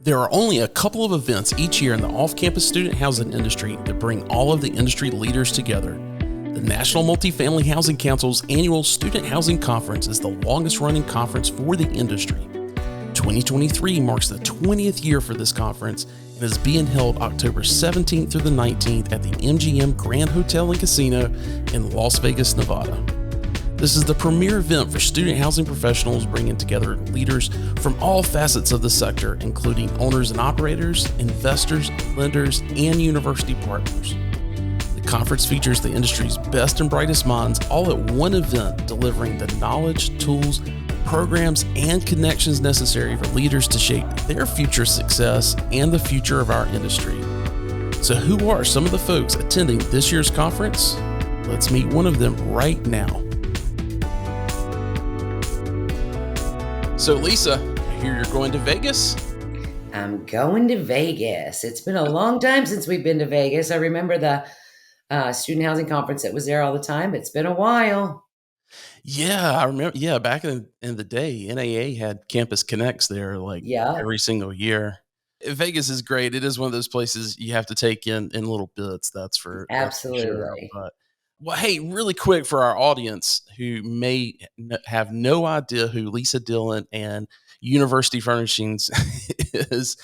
There are only a couple of events each year in the off-campus student housing industry that bring all of the industry leaders together. The National Multifamily Housing Council's annual Student Housing Conference is the longest-running conference for the industry. 2023 marks the 20th year for this conference and is being held October 17th through the 19th at the MGM Grand Hotel and Casino in Las Vegas, Nevada. This is the premier event for student housing professionals, bringing together leaders from all facets of the sector, including owners and operators, investors, lenders, and university partners. The conference features the industry's best and brightest minds all at one event, delivering the knowledge, tools, programs, and connections necessary for leaders to shape their future success and the future of our industry. So who are some of the folks attending this year's conference? Let's meet one of them right now. So Lisa, I hear you're going to Vegas? I'm going to Vegas. It's been a long time since we've been to Vegas. I remember the student housing conference that was there all the time. It's been a while. Yeah, I remember. Yeah, back in the day, NAA had Campus Connects there like Yeah, every single year. Vegas is great. It is one of those places you have to take in little bits. That's for sure. absolutely. But well, hey, really quick for our audience who may have no idea who Lisa Dillon and University Furnishings is,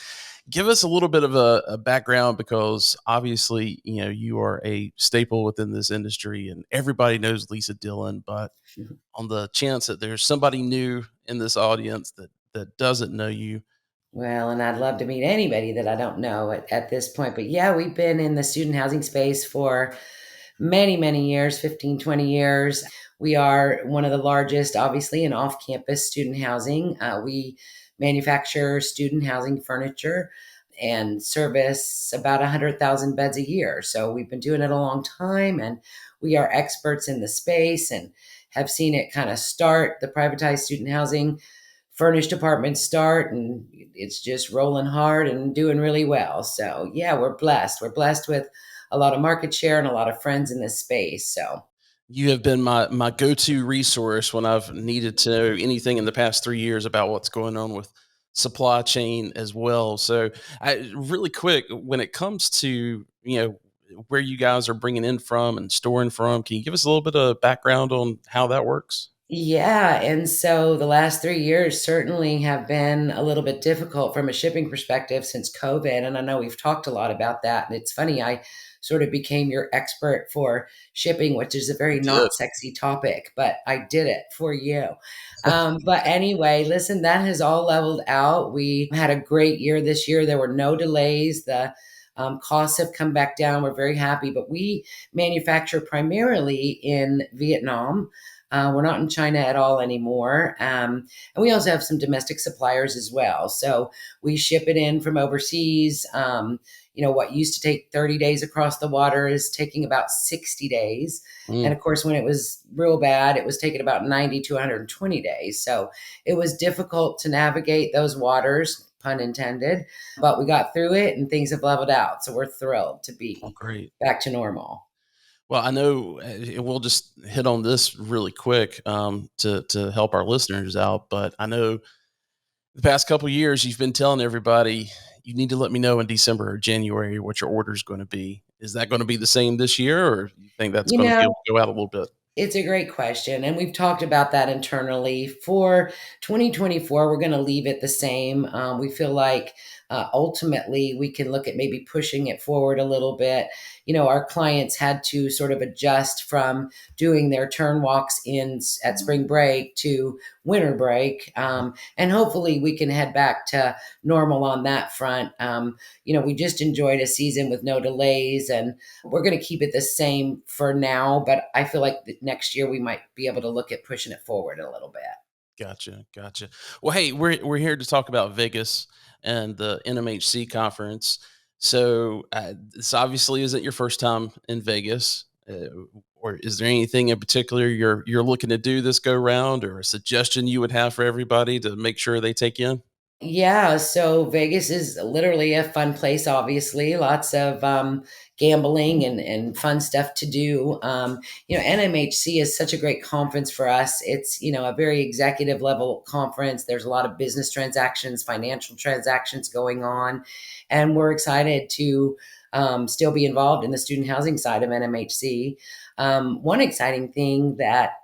give us a little bit of a background, because obviously, you are a staple within this industry and everybody knows Lisa Dillon. But on the chance that there's somebody new in this audience that doesn't know you. Well, and I'd love to meet anybody that I don't know at this point. But yeah, we've been in the student housing space for many, many years, 15, 20 years. We are one of the largest, obviously, in off campus student housing. We manufacture student housing furniture and service about 100,000 beds a year. So we've been doing it a long time, and we are experts in the space and have seen it kind of start the privatized student housing furnished apartments start, and it's just rolling hard and doing really well. So yeah, we're blessed. We're blessed with a lot of market share and a lot of friends in this space. So You have been my go-to resource when I've needed to know anything in the past 3 years about what's going on with supply chain as well. So, really quick, when it comes to where you guys are bringing in from and storing from, can you give us a little bit of background on how that works? yeah, and so the last 3 years certainly have been a little bit difficult from a shipping perspective since COVID. And I know we've talked a lot about that. And it's funny, I sort of became your expert for shipping, which is a very You did. not sexy topic, but I did it for you. But anyway, listen, that has all leveled out. We had a great year this year. There were no delays. The costs have come back down. We're very happy, but we manufacture primarily in Vietnam. We're not in China at all anymore. And we also have some domestic suppliers as well. So we ship it in from overseas. What used to take 30 days across the water is taking about 60 days. And Mm, of course, when it was real bad, it was taking about 90 to 120 days. So it was difficult to navigate those waters, pun intended, but we got through it and things have leveled out. So we're thrilled to oh, be great. back to normal. Well, I know, we'll just hit on this really quick, to help our listeners out. But I know the past couple of years you've been telling everybody you need to let me know in December or January what your order is going to be. Is that going to be the same this year, or you think that's You going to be know, able to go out a little bit? It's a great question. And we've talked about that internally. For 2024, we're going to leave it the same. We feel like ultimately we can look at maybe pushing it forward a little bit. Our clients had to sort of adjust from doing their turn walks in at spring break to winter break. And hopefully we can head back to normal on that front. We just enjoyed a season with no delays, and we're going to keep it the same for now, but I feel like next year we might be able to look at pushing it forward a little bit. Gotcha, gotcha. Well, hey, we're here to talk about Vegas and the NMHC conference. So, this obviously isn't your first time in Vegas, or is there anything in particular you're looking to do this go round, or a suggestion you would have for everybody to make sure they take in? Yeah, so Vegas is literally a fun place, obviously. Lots of gambling and fun stuff to do. NMHC is such a great conference for us. It's, a very executive level conference. There's a lot of business transactions, financial transactions going on. And we're excited to still be involved in the student housing side of NMHC. One exciting thing that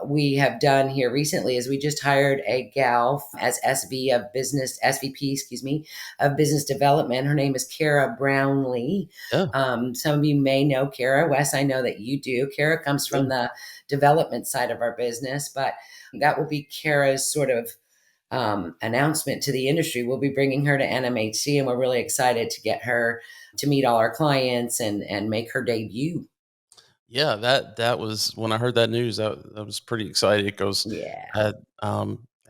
we have done here recently is we just hired a gal as SVP, excuse me, of business development. Her name is Kara Brownlee. Yeah, Some of you may know Kara. Wes, I know that you do. Kara comes yeah. from the development side of our business, but that will be Kara's sort of announcement to the industry. We'll be bringing her to NMHC, and we're really excited to get her to meet all our clients and make her debut. Yeah, that was when I heard that news, that was pretty exciting because Yeah. I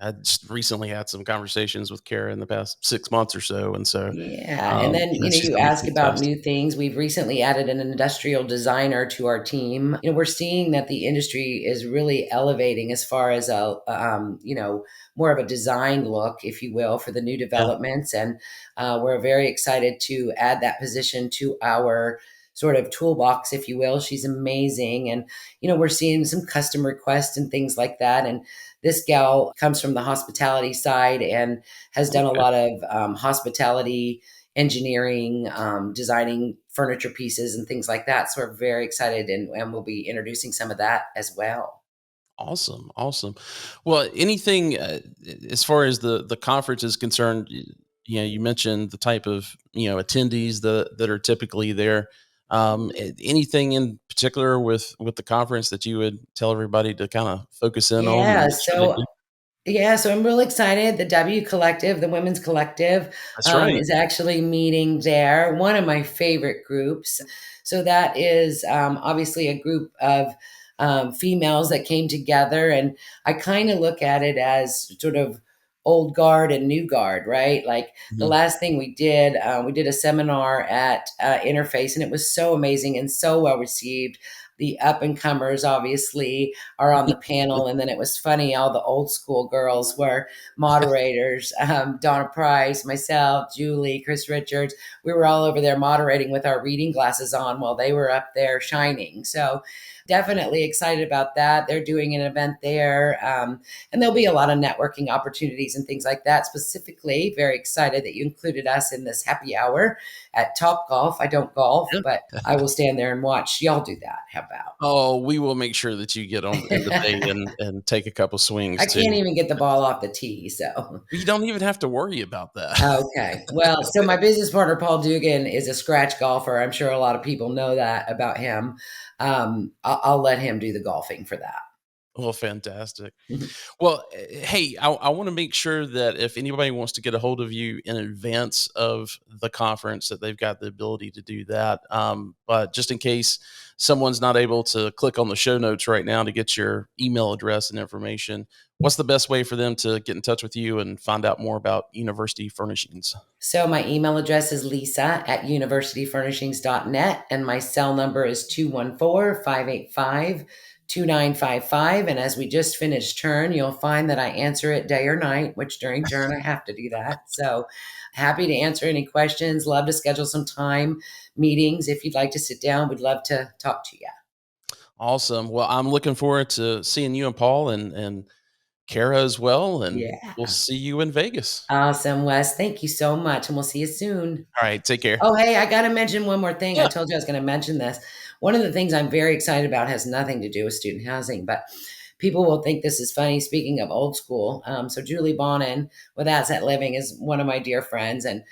I just recently had some conversations with Kara in the past 6 months or so, and so, Yeah, and then, she's you gonna be ask about fantastic. new things. We've recently added an industrial designer to our team. We're seeing that the industry is really elevating as far as more of a design look, if you will, for the new Yeah, developments, and we're very excited to add that position to our sort of toolbox, if you will. She's amazing, and we're seeing some custom requests and things like that, and this gal comes from the hospitality side and has done a okay, lot of hospitality engineering, designing furniture pieces and things like that. So we're very excited, and we'll be introducing some of that as well. awesome, awesome. Well, anything, as far as the conference is concerned, you mentioned the type of, attendees that are typically there. Anything in particular with the conference that you would tell everybody to kinda focus in on and Yeah, make sure they do? so I'm really excited. The W Collective, the Women's Collective, That's right. is actually meeting there. One of my favorite groups. So that is obviously a group of females that came together, and I kind of look at it as sort of old guard and new guard, right? Like the Mhm. last thing we did a seminar at Interface, and it was so amazing and so well received. The up and comers, obviously, are on the panel. And then it was funny, all the old school girls were moderators. Donna Price, myself, Julie, Chris Richards. We were all over there moderating with our reading glasses on while they were up there shining. So definitely excited about that. They're doing an event there. And there'll be a lot of networking opportunities and things like that. Specifically, very excited that you included us in this happy hour at Top Golf. I don't golf, Yeah. but I will stand there and watch y'all do that. How about? Oh, we will make sure that you get on in the bay and take a couple swings I can't too. even get the ball off the tee, so You don't even have to worry about that. okay. Well, so my business partner, Paul Dugan, is a scratch golfer. I'm sure a lot of people know that about him. I'll let him do the golfing for that. Well, fantastic. Well, hey, I want to make sure that if anybody wants to get a hold of you in advance of the conference, that they've got the ability to do that. But just in case someone's not able to click on the show notes right now to get your email address and information, what's the best way for them to get in touch with you and find out more about University Furnishings? So my email address is lisa at universityfurnishings.net, and my cell number is 214-585-2955. And as we just finished turn, you'll find that I answer it day or night, which during turn I have to do that. So happy to answer any questions. Love to schedule some time meetings. If you'd like to sit down, we'd love to talk to you. Awesome. Well, I'm looking forward to seeing you and Paul and Kara as well, and we'll Yeah. see you in Vegas. Awesome, Wes. Thank you so much, and we'll see you soon. All right, take care. Oh, hey, I got to mention one more thing. I Yeah. told you I was going to mention this. One of the things I'm very excited about has nothing to do with student housing, but people will think this is funny. Speaking of old school, so Julie Bonin with Asset Living is one of my dear friends, and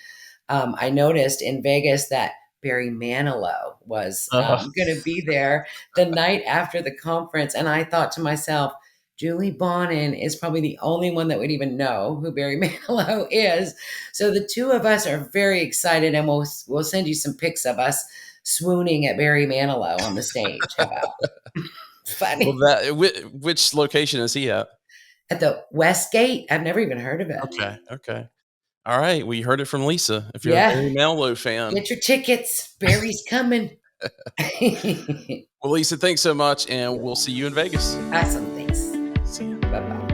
I noticed in Vegas that Barry Manilow was Uh, going to be there the night after the conference. And I thought to myself, Julie Bonin is probably the only one that would even know who Barry Manilow is. So the two of us are very excited, and we'll send you some pics of us swooning at Barry Manilow on the stage. How about? well, Funny. that which location is he at? At the Westgate? I've never even heard of it. Okay, okay. All right, we heard it from Lisa. If you're a Yeah. Barry Manilow fan, Get your tickets. Barry's coming. well, Lisa, thanks so much, and we'll see you in Vegas. Awesome. Thanks. See you. Bye bye.